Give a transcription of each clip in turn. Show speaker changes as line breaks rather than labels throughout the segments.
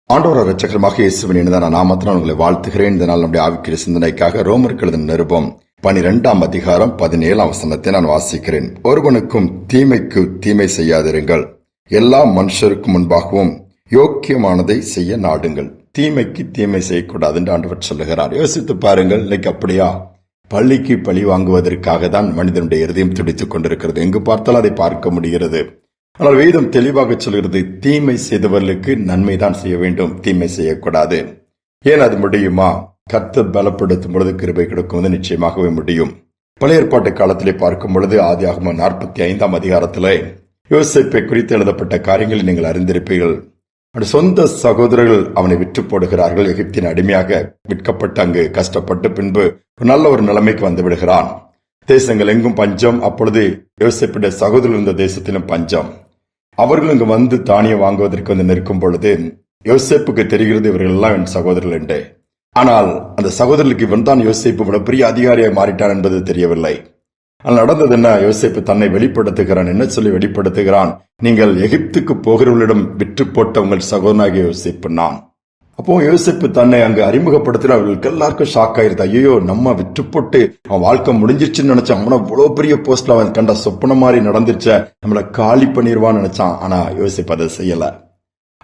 ஆண்டவர் இரட்சகருமாக இயேசுவின் இனிதான நாமத்தினால் உங்களை வாழ்த்துகிறேன். இந்த நாள் நம்முடைய ஆவிக்குரிய சிந்தனைக்காக ரோமருக்கு எழுதின நிருபம் 12ஆம் அதிகாரம் 17ஆம் வசனத்தை நான் வாசிக்கிறேன். ஒருவனுக்கும் தீமைக்கு தீமை செய்யாதிருங்கள், எல்லா மனுஷருக்கு முன்பாகவும் யோக்கியமானதை செய்ய நாடுங்கள். தீமைக்கு தீமை செய்யக்கூடாது என்று ஆண்டவர் சொல்லுகிறார். யோசித்து பாருங்கள், இன்னைக்கு அப்படியா? பள்ளிக்கு பழி வாங்குவதற்காக தான் மனிதனுடைய இருதயம் துடித்துக் கொண்டிருக்கிறது. எங்கு பார்த்தாலும் அதை பார்க்க முடிகிறது. ஆனால் வேதம் தெளிவாக சொல்கிறது, தீமை செய்தவர்களுக்கு நன்மைதான் செய்ய வேண்டும், தீமை செய்யக்கூடாது. ஏன் அது முடியுமா? கர்த்தர் பலப்படுத்தும் பொழுது கிருபை கிடைக்கும், நிச்சயமாகவே முடியும். பழைய ஏற்பாட்டு காலத்திலே பார்க்கும் பொழுது ஆதியாகமம் 45ஆம் அதிகாரத்திலே யோசேப்பை குறித்து எழுதப்பட்ட காரியங்களை நீங்கள் அறிந்திருப்பீர்கள். சொந்த சகோதரர்கள் அவனை விற்று போடுகிறார்கள். எகிப்தின் அடிமையாக விற்கப்பட்டு அங்கு கஷ்டப்பட்டு பின்பு நல்ல ஒரு நிலைமைக்கு வந்து விடுகிறான். தேசங்கள் எங்கும் பஞ்சம். அப்பொழுது யோசேப்புடைய சகோதரர்கள் இருந்த தேசத்திலும் பஞ்சம். அவர்கள் இங்கு வந்து தானியம் வாங்குவதற்கு வந்து நிற்கும் பொழுது யோசேப்புக்கு தெரிகிறது இவர்கள் எல்லாம் என் சகோதரர்கள் என்று. ஆனால் அந்த சகோதரர்களுக்கு இவன் தான் யோசேப்பு விட பெரிய அதிகாரியாக மாறிட்டான் என்பது தெரியவில்லை. ஆனால் நடந்தது என்ன? யோசேப்பு தன்னை வெளிப்படுத்துகிறான். என்ன சொல்லி வெளிப்படுத்துகிறான்? நீங்கள் எகிப்துக்கு போகிறவர்களிடம் விற்று போட்ட உங்கள் சகோதரனாகிய யோசேப்பு நான். அப்போ யோசேப்பு தன்னை அங்கு அறிமுகப்படுத்தின அவர்களுக்கு எல்லாருக்கும் ஷாக் ஆயிருது. ஐயோ, நம்ம விற்று போட்டு அவன் வாழ்க்கை முடிஞ்சிருச்சுன்னு நினைச்சான். அவன இவ்வளவு பெரிய போஸ்ட்ல அவன் கண்ட சொப்பன மாதிரி நடந்துருச்ச, நம்மள காலி பண்ணிடுவான்னு நினைச்சான். ஆனா யோசேப்பு அதை செய்யல.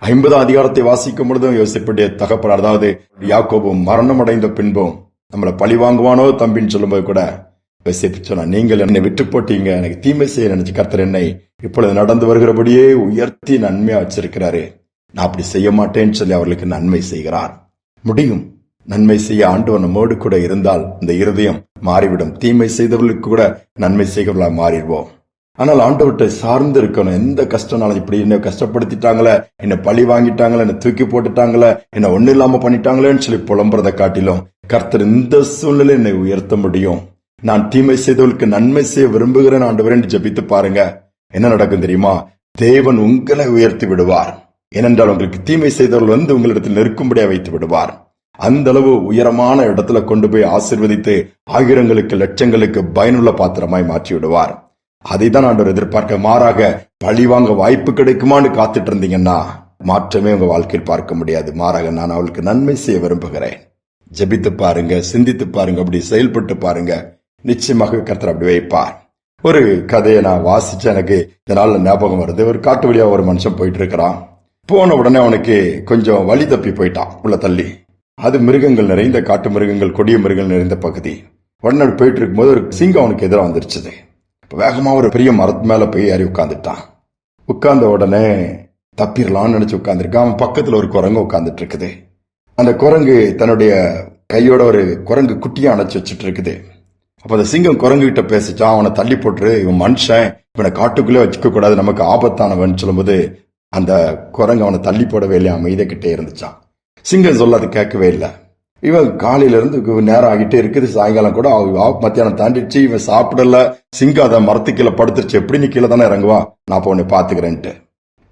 50ஆம் அதிகாரத்தை வாசிக்கும் பொழுதும் யோசேப்புடைய தகப்பனார், அதாவது யாக்கோபும் மரணம் அடைந்த பின்பும் நம்மளை பழி வாங்குவானோ தம்பின்னு சொல்லும்போது கூட யோசேப்பு சொன்னா, நீங்கள் என்னை விட்டு போட்டீங்க, எனக்கு தீமை செய்ய நினைச்சு கர்த்தர் என்னை இப்பொழுது நடந்து வருகிறபடியே உயர்த்தி நன்மையா வச்சிருக்கிறாரு. நான் அப்படி செய்ய மாட்டேன்னு சொல்லி அவர்களுக்கு நன்மை செய்கிறார். முடியும். நன்மை செய்ய ஆண்டவர் நம்மோடு கூட இருந்தால் இந்த இருதயம் மாறிவிடும். தீமை செய்தவர்களுக்கு கூட நன்மை செய்கிறவர்களா மாறிடுவோம். ஆனால் ஆண்டவர்கிட்ட சார்ந்து இருக்கணும். எந்த கஷ்டம்னாலும், இப்படி என்ன கஷ்டப்படுத்திட்டாங்களே, என்ன பழி வாங்கிட்டாங்களே, என்ன தூக்கி போட்டுட்டாங்களே, என்ன ஒண்ணு இல்லாம பண்ணிட்டாங்களேன்னு சொல்லி புலம்புறதை காட்டிலும் கர்த்தர் இந்த சூழ்நிலை என்னை உயர்த்த முடியும். நான் தீமை செய்தவர்களுக்கு நன்மை செய்ய விரும்புகிறேன் ஆண்டவரே என்று ஜெபித்து பாருங்க. என்ன நடக்கும் தெரியுமா? தேவன் உங்களை உயர்த்தி விடுவார். ஏனென்றால் உங்களுக்கு தீமை செய்தவர்கள் வந்து உங்களிடத்தில் நெருக்கும்படியா வைத்து விடுவார். அந்த அளவு உயரமான இடத்துல கொண்டு போய் ஆசீர்வதித்து ஆயிரங்களுக்கு லட்சங்களுக்கு பயனுள்ள பாத்திரமாய் மாற்றி விடுவார். அதை தான் ஆண்டவர் எதிர்பார்க்க. மாறாக பழி வாங்க வாய்ப்பு கிடைக்குமான்னு காத்துட்டு இருந்தீங்கன்னா மாற்றமே உங்க வாழ்க்கையில் பார்க்க முடியாது. மாறாக நான் அவளுக்கு நன்மை செய்ய விரும்புகிறேன். ஜெபித்து பாருங்க, சிந்தித்து பாருங்க, அப்படி செயல்பட்டு பாருங்க. நிச்சயமாக கர்த்தர் அப்படி வைப்பார். ஒரு கதையை நான் வாசிச்சு எனக்கு இந்த நாள்ல ஞாபகம் வருது. ஒரு காட்டு வழியா ஒரு மனுஷன் போயிட்டு இருக்கிறான். போன உடனே அவனுக்கு கொஞ்சம் வழி தப்பி போயிட்டான் உள்ள தள்ளி. அது மிருகங்கள் நிறைந்த, காட்டு மிருகங்கள், கொடிய மிருகங்கள் நிறைந்த பகுதி. உடனே போயிட்டு இருக்கும்போது ஒரு சிங்கம் அவனுக்கு எதிராக வந்துருச்சுது. வேகமா ஒரு பெரிய மரத்து மேல போய் ஏறி உட்காந்துட்டான். உட்கார்ந்த உடனே தப்பிடலான்னு நினைச்சு உட்கார்ந்துருக்கான். அவன் பக்கத்துல ஒரு குரங்கு உட்கார்ந்துட்டு இருக்குது. அந்த குரங்கு தன்னுடைய கையோட ஒரு குரங்கு குட்டியை அணைச்சு வச்சுட்டு இருக்குது. அப்ப அந்த சிங்கம் குரங்கு கிட்ட பேசிச்சான், அவனை தள்ளி போட்டுரு, இவன் மனுஷன், இவனை காட்டுக்குள்ளே வச்சுக்க கூடாது, நமக்கு ஆபத்தானவன் சொல்லும்போது அந்த குரங்கு அவனை தள்ளி போடவே இல்லையா, அமைதிக்கிட்டே இருந்துச்சான். சிங்கம் சொல்ல அது கேட்கவே இல்லை. இவன் காலையில இருந்து நேரம் ஆகிட்டே இருக்குது. சாயங்காலம் கூட மத்தியானம் தாண்டிடுச்சு. இவன் சாப்பிடல. சிங்கம் அதை மரத்து கீழே படுத்துருச்சு. எப்படி நீ கீழே தானே இறங்குவா, நான் அப்ப உன்னை பாத்துக்கிறேன்ட்டு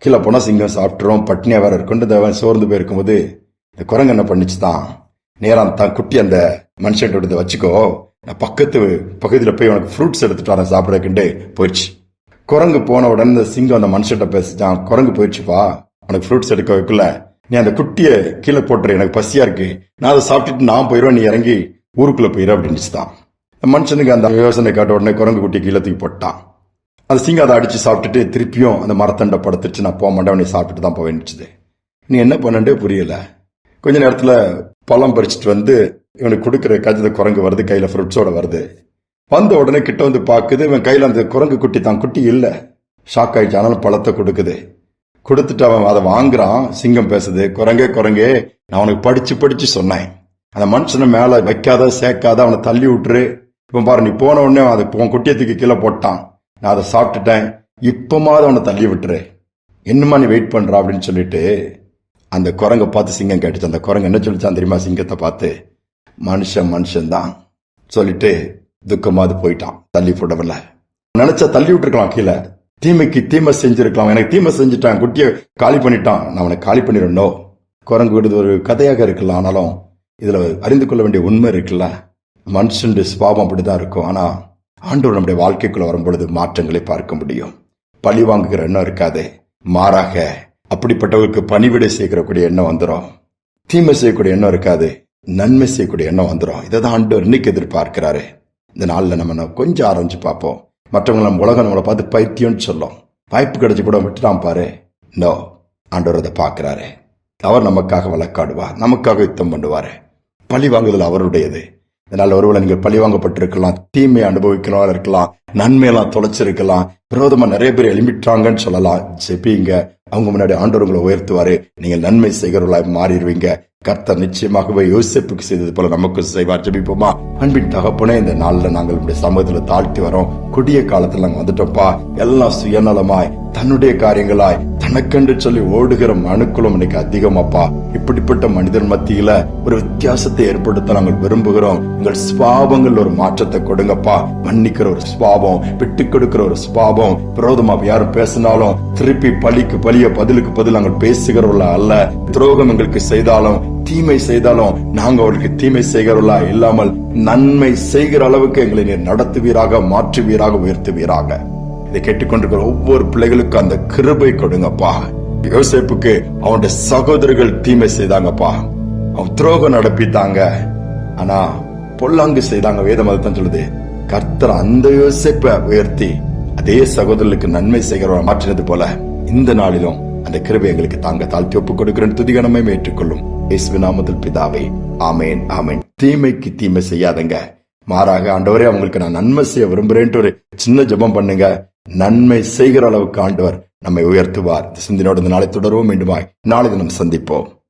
கீழே போனா சிங்கம் சாப்பிட்டுரும். பட்னியா வேற இருக்கொண்டு சோர்ந்து போயிருக்கும்போது இந்த குரங்கு என்ன பண்ணிச்சுதான், நேரம் தான் குட்டி அந்த மனுஷன் வச்சுக்கோ, நான் பக்கத்து பகுதியில் போய் உனக்கு ஃப்ரூட்ஸ் எடுத்துட்டு வரேன் சாப்பிடறதுக்குண்டு போயிடுச்சு. குரங்கு போன உடனே இந்த சிங்கம் அந்த மனுஷன்ட்ட பேசிச்சான், குரங்கு போயிடுச்சுப்பா, உனக்கு ஃப்ரூட்ஸ் எடுக்க வைக்கல, நீ அந்த குட்டியை கீழே போட்டுரு, எனக்கு பசியா இருக்கு, நான் அதை சாப்பிட்டுட்டு நான் போயிடுவேன், நீ இறங்கி ஊருக்குள்ள போயிரு அப்படின்னுச்சுதான். மனுஷனுக்கு அந்த யோசனை காட்ட உடனே குரங்கு குட்டியை கீழே தூக்கி போட்டான். அந்த சிங்கம் அதை அடிச்சு சாப்பிட்டுட்டு திருப்பியும் அந்த மரத்தண்டை படுத்துருச்சு. நான் போக மாட்டேன், நீ சாப்பிட்டுட்டு தான் போவேன்னுச்சு. நீ என்ன பண்ணே புரியல. கொஞ்ச நேரத்துல பழம் பறிச்சுட்டு வந்து இவனுக்கு கொடுக்குற கஜத குரங்கு வருது, கையில ஃப்ரூட்ஸோட வருது. வந்த உடனே கிட்ட வந்து பாக்குது, இவன் கையில அந்த குரங்கு குட்டி தான், குட்டி இல்ல. ஷாக் ஆயிடுச்சு. ஆனாலும் பழத்தை கொடுக்குது. கொடுத்துட்டு அவன் அதை வாங்குறான். சிங்கம் பேசுது, குரங்கே குரங்கே, நான் அவனுக்கு படிச்சு படிச்சு சொன்னேன், அந்த மனுஷனை மேல வைக்காத சேர்க்காத, அவனை தள்ளி விட்டுரு. இப்ப பாரு, நீ போன உடனே அதை குட்டியை தூக்கி கீழே போட்டான், நான் அதை சாப்பிட்டுட்டேன், இப்பமாவது அவனை தள்ளி விட்டுரு, என்னமா நீ வெயிட் பண்ற அப்படின்னு சொல்லிட்டு அந்த குரங்கை பார்த்து சிங்கம் கேட்டுச்சு. அந்த குரங்கு என்ன சொல்லிச்சான் தெரியுமா? சிங்கத்தை பார்த்து, மனுஷன்தான் சொல்லிட்டு துக்கமாவது போயிட்டான். தள்ளி போடவில்லை. நினைச்சா தள்ளி விட்டுருக்கலாம் கீழே. தீமைக்கு தீமை செஞ்சிருக்கலாம். எனக்கு தீமை செஞ்சுட்டான், குட்டியை காலி பண்ணிட்டான், நான் அவனை காலி பண்ணிடணும். குரங்கு விடுது ஒரு கதையாக இருக்கலாம். ஆனாலும் இதுல அறிந்து கொள்ள வேண்டிய உண்மை இருக்குல்ல. மனுஷனுடைய சுபாவம் அப்படிதான் இருக்கும். ஆனா ஆண்டவர் நம்முடைய வாழ்க்கைக்குள்ள வரும்பொழுது மாற்றங்களை பார்க்க முடியும். பழி வாங்குகிற எண்ணம் இருக்காது. மாறாக அப்படிப்பட்டவருக்கு பணிவிடை செய்யக்கூடிய எண்ணம் வந்துடும். தீமை செய்யக்கூடிய எண்ணம் இருக்காது, நன்மை செய்யக்கூடிய எண்ணம் வந்துடும். இதை தான் ஆண்டவர் இன்னைக்கு எதிர்பார்க்கிறாரு. இந்த நாள்ல நம்ம கொஞ்சம் ஆரம்பிச்சு பார்ப்போம். மற்றவங்க நம்ம உலகம் நம்மளை பார்த்து பைத்தியம்னு சொல்லும். வாய்ப்பு கிடைச்சு கூட விட்டுட்டான் பாரு. நோ, ஆண்டவர் அதை பார்க்கிறாரு. அவர் நமக்காக வழக்காடுவார், நமக்காக யுத்தம் பண்ணுவாரு. பழி வாங்குதல் அவருடையது. இதனால ஒருவேளை நீங்கள் பழி வாங்கப்பட்டிருக்கலாம், தீமையை அனுபவிக்கிறவா இருக்கலாம், நன்மையெல்லாம் தொலைச்சிருக்கலாம், விரோதமா நிறைய பேர் எழுமிட்டாங்கன்னு சொல்லலாம். ஜெபிங்க, அவங்க முன்னாடி ஆண்டவர் உங்களை உயர்த்துவாரு. நீங்கள் நன்மை செய்கிறவர்களாய் மாறிடுவீங்க. கர்த்தர் நிச்சயமாகவே யோசேப்புக்கு செய்தது போல நமக்கு செய்வார். ஜெபிப்போமா? அன்பின் தகப்பனே, இந்த நாள்ல நாங்கள் இப்படி சமூகத்துல தாழ்த்தி வரோம். கொடிய காலத்துல நாங்க வந்துட்டோம்ப்பா. எல்லாம் சுயநலமாய், தன்னுடைய காரியங்களாய், தனக்கென்று சொல்லி ஓடுகிற மனுக்களும் இன்னைக்கு அதிகமாப்பா. இப்படிப்பட்ட மனிதன் மத்தியில ஒரு வித்தியாசத்தை ஏற்படுத்த நாங்கள் விரும்புகிறோம். எங்கள் சுபாவங்கள் ஒரு மாற்றத்தை கொடுங்கப்பா. மன்னிக்கிற ஒரு சுபாவம், விட்டு கொடுக்கிற ஒரு சுபாவம், விரோதமா யாரும் பேசினாலும் திருப்பி பழிக்கு பழிய பதிலுக்கு பதில் நாங்கள் பேசுகிறவர்களா அல்ல. துரோகம் எங்களுக்கு செய்தாலும் தீமை செய்தாலும் நாங்க அவர்களுக்கு தீமை செய்கிறவர்களா இல்லாமல் நன்மை செய்கிற அளவுக்கு எங்களை நீர் நடத்துவீராக, மாற்றுவீராக, உயர்த்துவீராக. இதை கேட்டுக்கொண்டிருக்கிற ஒவ்வொரு பிள்ளைகளுக்கும் அந்த கிருபை கொடுங்கப்பா. யோசேப்புக்கு அவனுடைய சகோதரர்கள் தீமை செய்தாங்கப்பா, அவன் துரோகம் நடப்பித்தாங்க, ஆனா பொல்லாங்கு செய்தாங்க. வேத மதத்தான் சொல்லுது. கர்த்தர் அந்த யோசேப்பை உயர்த்தி அதே சகோதரர்களுக்கு நன்மை செய்கிறவரை மாற்றினது போல இந்த நாளிலும் அந்த கிருபை எங்களுக்கு தாங்க. தாழ்த்தி ஒப்புக் கொடுக்கிறேன். துதிகனமே ஏற்றுக்கொள்ளும் இயேசுவின் நாமத்தில் பிதாவே, ஆமேன், ஆமேன். தீமைக்கு தீமை செய்யாதங்க, மாறாக ஆண்டவரே அவங்களுக்கு நான் நன்மை செய்ய விரும்புறேன்ட்டு ஒரு சின்ன ஜெபம் பண்ணுங்க. நன்மை செய்கிற அளவுக்கு ஆண்டவர் நம்மை உயர்த்துவார். சிந்தனையோடு இந்த நாளை தொடருவோம். மீண்டுமாய் நாளை தினம் சந்திப்போம்.